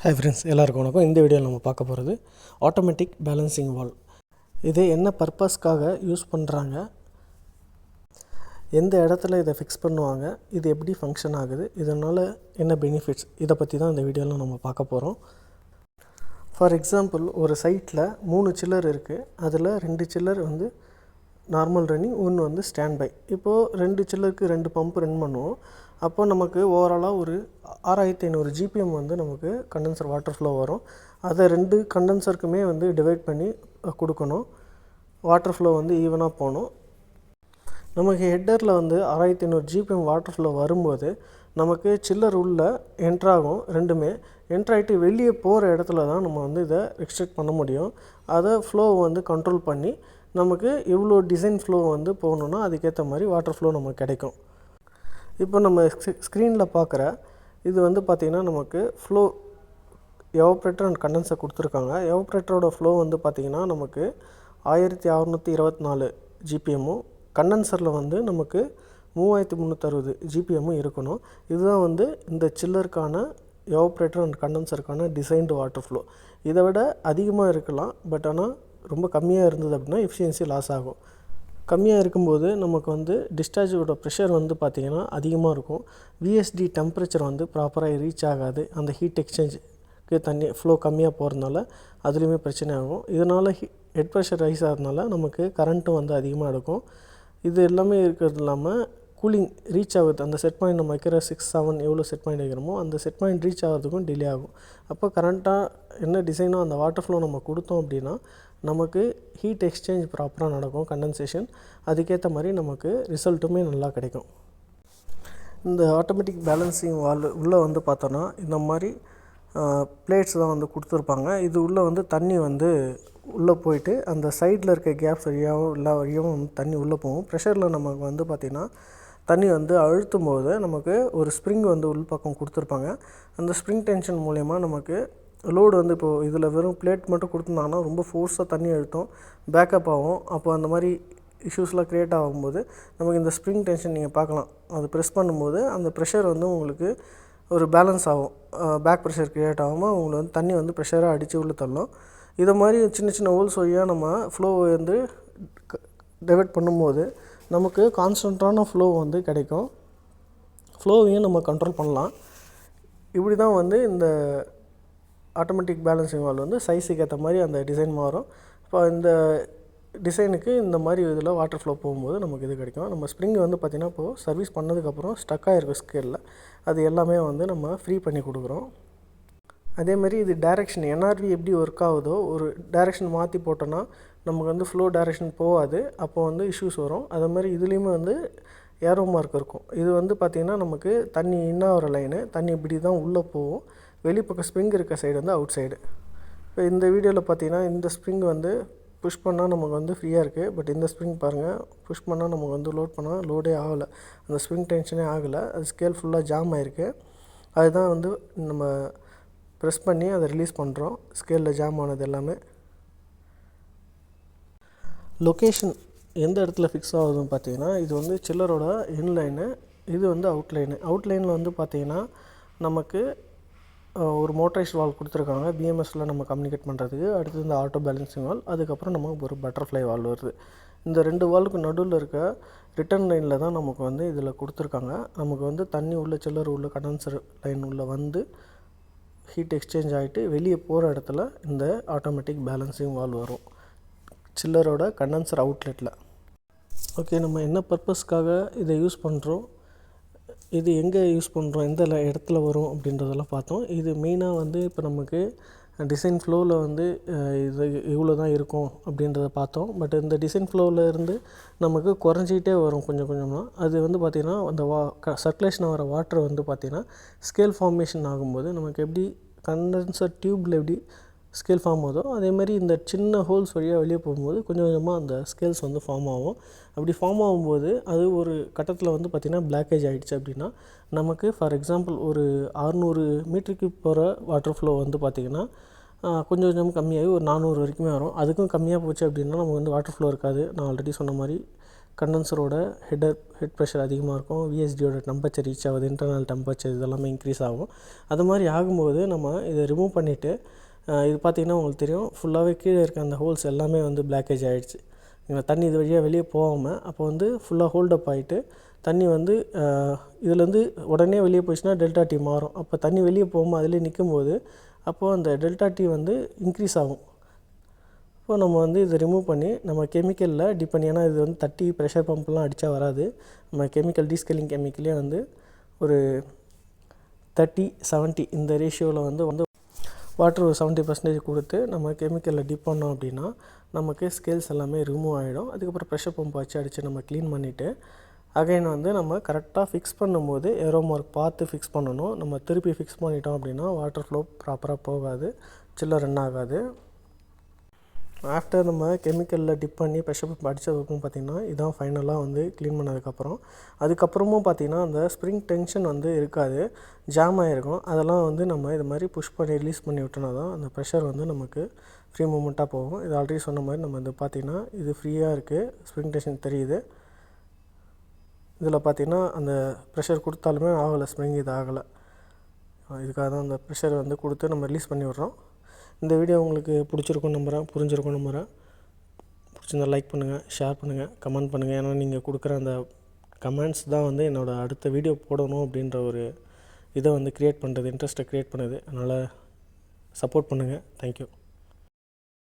Hi friends, எல்லாருக்கும் வணக்கம். இந்த வீடியோவில் நம்ம பார்க்க போகிறது ஆட்டோமேட்டிக் பேலன்சிங் வால்வ். இது என்ன பர்பஸ்க்காக யூஸ் பண்ணுறாங்க, எந்த இடத்துல இதை ஃபிக்ஸ் பண்ணுவாங்க, இது எப்படி ஃபங்க்ஷன் ஆகுது, இதனால் என்ன பெனிஃபிட்ஸ், இதை பற்றி தான் இந்த வீடியோவில் நம்ம பார்க்க போகிறோம். ஃபார் எக்ஸாம்பிள், ஒரு சைட்டில் 3 சில்லர் இருக்குது. அதில் 2 சில்லர் வந்து நார்மல் ரன்னிங், ஒன்று வந்து ஸ்டாண்ட் பை. இப்போது 2 சில்லருக்கு 2 பம்ப் ரன் பண்ணுவோம். அப்போ நமக்கு ஓவராலாக ஒரு 6500 ஜிபிஎம் வந்து நமக்கு கண்டென்சர் வாட்டர் ஃப்ளோ வரும். அதை 2 கண்டென்சருக்குமே வந்து டிவைட் பண்ணி கொடுக்கணும். வாட்டர் ஃப்ளோ வந்து ஈவனாக போகணும். நமக்கு ஹெட்டரில் வந்து 6500 ஜிபிஎம் வாட்டர் ஃப்ளோ வரும்போது நமக்கு சில்லர் உள்ள என்ட்ராகும். ரெண்டுமே என்ட்ராகிட்டு வெளியே போகிற இடத்துல தான் நம்ம வந்து இதை ரெஸ்ட்ரிக்ட் பண்ண முடியும். அதை ஃப்ளோவை வந்து கண்ட்ரோல் பண்ணி நமக்கு எவ்வளோ டிசைன் ஃப்ளோ வந்து போகணுன்னா அதுக்கேற்ற மாதிரி வாட்டர் ஃப்ளோ நமக்கு கிடைக்கும். இப்போ நம்ம ஸ்க்ரீனில் பார்க்குற இது வந்து பார்த்திங்கன்னா நமக்கு ஃப்ளோ எவாப்ரேட்டர் அண்ட் கண்டென்சர் கொடுத்துருக்காங்க. எவாப்ரேட்டரோட ஃப்ளோ வந்து பார்த்திங்கன்னா நமக்கு 1624 ஜிபிஎம்மும், கண்டென்சரில் வந்து நமக்கு 3360 ஜிபிஎம்மும் இருக்கணும். இதுதான் வந்து இந்த சில்லருக்கான எவாப்ரேட்டர் அண்ட் கண்டென்சருக்கான டிசைன்டு வாட்டர் ஃப்ளோ. இதை விட அதிகமாக இருக்கலாம், பட் ஆனால் ரொம்ப கம்மியாக இருந்தது அப்படின்னா எஃபிஷியன்சி லாஸ் ஆகும். கம்மியாக இருக்கும்போது நமக்கு வந்து டிஸ்சார்ஜோட ப்ரெஷர் வந்து பார்த்திங்கன்னா அதிகமாக இருக்கும். விஎஸ்டி டெம்பரேச்சர் வந்து ப்ராப்பராக ரீச் ஆகாது. அந்த ஹீட் எக்ஸ்சேஞ்சுக்கு தண்ணி ஃப்ளோ கம்மியாக போகிறதுனால அதுலேயுமே பிரச்சனை ஆகும். இதனால் ஹெட் ப்ரெஷர் ரைஸ் ஆகிறதுனால நமக்கு கரண்ட்டும் வந்து அதிகமாக எடுக்கும். இது எல்லாமே இருக்கிறது இல்லாமல் கூலிங் ரீச் ஆகுது. அந்த செட் பாயிண்ட் நம்ம வைக்கிற 6, 7 எவ்வளோ செட் பாயிண்ட் வைக்கிறோமோ அந்த செட் பாயிண்ட் ரீச் ஆகிறதுக்கும் டிலே ஆகும். அப்போ கரண்ட்டாக என்ன டிசைனோ அந்த வாட்டர் ஃப்ளோ நம்ம கொடுத்தோம் அப்படின்னா நமக்கு ஹீட் எக்ஸ்சேஞ்ச் ப்ராப்பராக நடக்கும், கண்டென்சேஷன். அதுக்கேற்ற மாதிரி நமக்கு ரிசல்ட்டுமே நல்லா கிடைக்கும். இந்த ஆட்டோமேட்டிக் பேலன்சிங் வால்வு உள்ளே வந்து பார்த்தோன்னா இந்த மாதிரி பிளேட்ஸ் தான் வந்து கொடுத்துருப்பாங்க. இது உள்ளே வந்து தண்ணி வந்து உள்ளே போயிட்டு அந்த சைடில் இருக்க கேப்ஸ் வழியாகவும் எல்லா வழியாகவும் வந்து தண்ணி உள்ளே போகும். ப்ரெஷரில் நமக்கு வந்து பார்த்திங்கன்னா தண்ணி வந்து அழுத்தும் போது நமக்கு ஒரு ஸ்ப்ரிங் வந்து உள் பக்கம் கொடுத்துருப்பாங்க. அந்த ஸ்ப்ரிங் டென்ஷன் மூலயமா நமக்கு லோடு வந்து இப்போது இதில் வெறும் பிளேட் மட்டும் கொடுத்துருந்தாங்கன்னா ரொம்ப ஃபோர்ஸாக தண்ணி அழுத்தம், பேக்கப் ஆகும். அப்போ அந்த மாதிரி இஷ்யூஸ்லாம் க்ரியேட் ஆகும்போது நமக்கு இந்த ஸ்ப்ரிங் டென்ஷன் நீங்கள் பார்க்கலாம். அது ப்ரெஸ் பண்ணும்போது அந்த ப்ரெஷர் வந்து உங்களுக்கு ஒரு பேலன்ஸ் ஆகும். பேக் ப்ரெஷர் க்ரியேட் ஆகாமல் உங்களுக்கு வந்து தண்ணி வந்து ப்ரெஷராக அடித்து உள்ள தள்ளும். இதை மாதிரி சின்ன சின்ன ஹோல்ஸ் வழியாக நம்ம ஃப்ளோவை வந்து டைவர்ட் பண்ணும்போது நமக்கு கான்ஸ்டண்ட்டான ஃப்ளோ வந்து கிடைக்கும். ஃப்ளோவையும் நம்ம கண்ட்ரோல் பண்ணலாம். இப்படி தான் வந்து இந்த ஆட்டோமேட்டிக் பேலன்சிங் வால்வ் வந்து சைஸுக்கு ஏற்ற மாதிரி அந்த டிசைன் மாறும். இப்போ இந்த டிசைனுக்கு இந்த மாதிரி இதில் வாட்டர் ஃப்ளோ போகும்போது நமக்கு இது கிடைக்கும். நம்ம ஸ்ப்ரிங் வந்து பார்த்திங்கன்னா இப்போது சர்வீஸ் பண்ணதுக்கப்புறம் ஸ்டக் ஆகிருக்கும் ஸ்கேலில், அது எல்லாமே வந்து நம்ம ஃப்ரீ பண்ணி கொடுக்குறோம். அதேமாதிரி இது டைரெக்ஷன் என்ஆர்வி எப்படி ஒர்க் ஆகுதோ, ஒரு டைரெக்ஷன் மாற்றி போட்டோன்னா நமக்கு வந்து ஃப்ளோ டைரெக்ஷன் போகாது, அப்போ வந்து இஷ்யூஸ் வரும். அதே மாதிரி இதுலேயுமே வந்து ஏரோ மார்க் இருக்கும். இது வந்து பார்த்திங்கன்னா நமக்கு தண்ணி இன்னாகிற லைனு, தண்ணி இப்படி தான் உள்ளே போகும். வெளிப்பக்கம் ஸ்ப்ரிங் இருக்க சைடு வந்து அவுட் சைடு. இப்போ இந்த வீடியோவில் பார்த்திங்கன்னா இந்த ஸ்ப்ரிங் வந்து புஷ் பண்ணால் நமக்கு வந்து ஃப்ரீயாக இருக்குது. பட் இந்த ஸ்ப்ரிங் பாருங்கள், புஷ் பண்ணால் நமக்கு வந்து லோட் பண்ணால் லோடே ஆகலை, அந்த ஸ்ப்ரிங் டென்ஷனே ஆகலை. அது ஸ்கேல் ஃபுல்லாக ஜாம் ஆகிருக்கு. அதுதான் வந்து நம்ம ப்ரெஸ் பண்ணி அதை ரிலீஸ் பண்ணுறோம். ஸ்கேலில் ஜாம் ஆனது எல்லாமே. லொக்கேஷன் எந்த இடத்துல ஃபிக்ஸ் ஆகுதுன்னு பார்த்தீங்கன்னா, இது வந்து சில்லரோட இன்லைனு, இது வந்து அவுட்லைனு. அவுட்லைனில் வந்து பார்த்திங்கன்னா நமக்கு ஒரு மோட்டரைஸ்ட் வால்வ் கொடுத்துருக்காங்க, பிஎம்எஸில் நம்ம கம்யூனிகேட் பண்ணுறதுக்கு. அடுத்து இந்த ஆட்டோ பேலன்சிங் வால்வ், அதுக்கப்புறம் நமக்கு ஒரு பட்டர்ஃப்ளை வால்வ் வருது. இந்த 2 வால்வுக்கு நடுவில் இருக்க ரிட்டர்ன் லைனில் தான் நமக்கு வந்து இதில் கொடுத்துருக்காங்க. நமக்கு வந்து தண்ணி உள்ள சில்லர் உள்ள கண்டென்சர் லைன் உள்ள வந்து ஹீட் எக்ஸ்சேஞ்ச் ஆகிட்டு வெளியே போகிற இடத்துல இந்த ஆட்டோமேட்டிக் பேலன்சிங் வால்வ் வரும், சில்லரோட கண்டென்சர் அவுட்லெட்டில். ஓகே, நம்ம என்ன பர்பஸ்க்காக இதை யூஸ் பண்ணுறோம், இது எங்கே யூஸ் பண்ணுறோம், எந்த இடத்துல வரும் அப்படின்றதெல்லாம் பார்த்தோம். இது மெயினாக வந்து இப்போ நமக்கு டிசைன் ஃப்ளோவில் வந்து இது இவ்வளோ தான் இருக்கும் அப்படின்றத பார்த்தோம். பட் இந்த டிசைன் ஃப்ளோவில் இருந்து நமக்கு குறைஞ்சிக்கிட்டே வரும் கொஞ்சம் கொஞ்சமாக. அது வந்து பார்த்திங்கன்னா அந்த சர்க்குலேஷன் ஆகிற வாட்டர் வந்து பார்த்திங்கன்னா ஸ்கேல் ஃபார்மேஷன் ஆகும்போது நமக்கு எப்படி கண்டென்சர் டியூப்பில் எப்படி ஸ்கேல் ஃபார்ம் ஆகுதோ அதேமாதிரி இந்த சின்ன ஹோல்ஸ் வழியாக வெளியே போகும்போது கொஞ்சம் கொஞ்சமாக அந்த ஸ்கேல்ஸ் வந்து ஃபார்ம் ஆகும். அப்படி ஃபார்ம் ஆகும்போது அது ஒரு கட்டத்தில் வந்து பார்த்திங்கன்னா பிளாக்கேஜ் ஆகிடுச்சு அப்படின்னா நமக்கு ஃபார் எக்ஸாம்பிள் ஒரு 600 மீட்டருக்கு போகிற வாட்டர் ஃப்ளோ வந்து பார்த்திங்கன்னா கொஞ்சம் கொஞ்சம் கம்மியாகி ஒரு 400 வரைக்குமே வரும். அதுக்கும் கம்மியாக போச்சு அப்படின்னா நமக்கு வந்து வாட்டர் ஃப்ளோ இருக்காது. நான் ஆல்ரெடி சொன்ன மாதிரி கண்டென்சரோட ஹெட் ப்ரெஷர் அதிகமாக இருக்கும், விஎஸ்டியோட டெம்பரேச்சர் ரீச் ஆகுது, இன்டர்னல் டெம்பரேச்சர் இதெல்லாமே இன்க்ரீஸ் ஆகும். அது மாதிரி ஆகும்போது நம்ம இதை ரிமூவ் பண்ணிவிட்டு இது பார்த்திங்கன்னா உங்களுக்கு தெரியும் ஃபுல்லாகவே கீழே இருக்க அந்த ஹோல்ஸ் எல்லாமே வந்து பிளாக்கேஜ் ஆகிடுச்சு. தண்ணி இது வழியாக வெளியே போகாமல் அப்போ வந்து ஃபுல்லாக ஹோல்டப் ஆகிட்டு தண்ணி வந்து இதுலேருந்து உடனே வெளியே போயிடுச்சுன்னா டெல்டா டி மாறும். அப்போ தண்ணி வெளியே போகாமல் அதிலே நிற்கும்போது அப்போது அந்த டெல்டா டி வந்து இன்க்ரீஸ் ஆகும். இப்போ நம்ம வந்து இதை ரிமூவ் பண்ணி நம்ம கெமிக்கலில் டிப் பண்ணி, ஏன்னா இது வந்து தட்டி ப்ரெஷர் பம்ப்லாம் அடித்தா வராது, நம்ம கெமிக்கல் டீஸ்கேலிங் கெமிக்கலே வந்து ஒரு 30-70 இந்த ரேஷியோவில் வந்து வாட்டர் ஒரு 70% கொடுத்து நம்ம கெமிக்கலில் டிப் பண்ணோம் அப்படின்னா நமக்கு ஸ்கேல்ஸ் எல்லாமே ரிமூவ் ஆகிடும். அதுக்கப்புறம் ப்ரெஷர் பம்ப் வச்சு அடித்து நம்ம க்ளீன் பண்ணிவிட்டு அகைன் வந்து நம்ம கரெக்டாக ஃபிக்ஸ் பண்ணும்போது ஏரோ மார்க் பார்த்து ஃபிக்ஸ் பண்ணணும். நம்ம திருப்பி ஃபிக்ஸ் பண்ணிட்டோம் அப்படின்னா வாட்டர் ஃப்ளோ ப்ராப்பராக போகாது, சில்லர் ரன் ஆகாது. ஆஃப்டர் நம்ம கெமிக்கலில் டிப் பண்ணி ப்ரெஷர் பம்ப் அடித்ததுக்கும் பார்த்திங்கன்னா இதான் ஃபைனலாக வந்து க்ளீன் அதுக்கப்புறமும் பார்த்திங்கன்னா அந்த ஸ்ப்ரிங் டென்ஷன் வந்து இருக்காது, ஜாம் ஆகிருக்கும். அதெல்லாம் வந்து நம்ம இது மாதிரி புஷ் பண்ணி ரிலீஸ் பண்ணி விட்டோன்னா தான் அந்த ப்ரெஷர் வந்து நமக்கு ஃப்ரீ மூமெண்ட்டாக போகும். இது ஆல்ரெடி சொன்ன மாதிரி நம்ம இது பார்த்திங்கன்னா இது ஃப்ரீயாக இருக்குது, ஸ்ப்ரிங் டென்ஷன் தெரியுது. இதில் பார்த்திங்கன்னா அந்த ப்ரெஷர் கொடுத்தாலுமே ஆகலை, ஸ்ப்ரிங் இது ஆகலை. இதுக்காக தான் அந்த ப்ரெஷர் வந்து கொடுத்து நம்ம ரிலீஸ் பண்ணி விட்றோம். இந்த வீடியோ உங்களுக்கு பிடிச்சிருக்கும் நம்புகிறேன், புரிஞ்சிருக்கும் நம்புகிறேன். பிடிச்சிருந்தா லைக் பண்ணுங்கள், ஷேர் பண்ணுங்கள், கமெண்ட் பண்ணுங்கள். ஏன்னா நீங்கள் கொடுக்குற அந்த கமெண்ட்ஸ் தான் வந்து என்னோடய அடுத்த வீடியோ போடணும் அப்படின்ற ஒரு இதை வந்து க்ரியேட் பண்ணுறது, இன்ட்ரெஸ்ட்டை க்ரியேட் பண்ணுது. அதனால் சப்போர்ட் பண்ணுங்கள். தேங்க்யூ.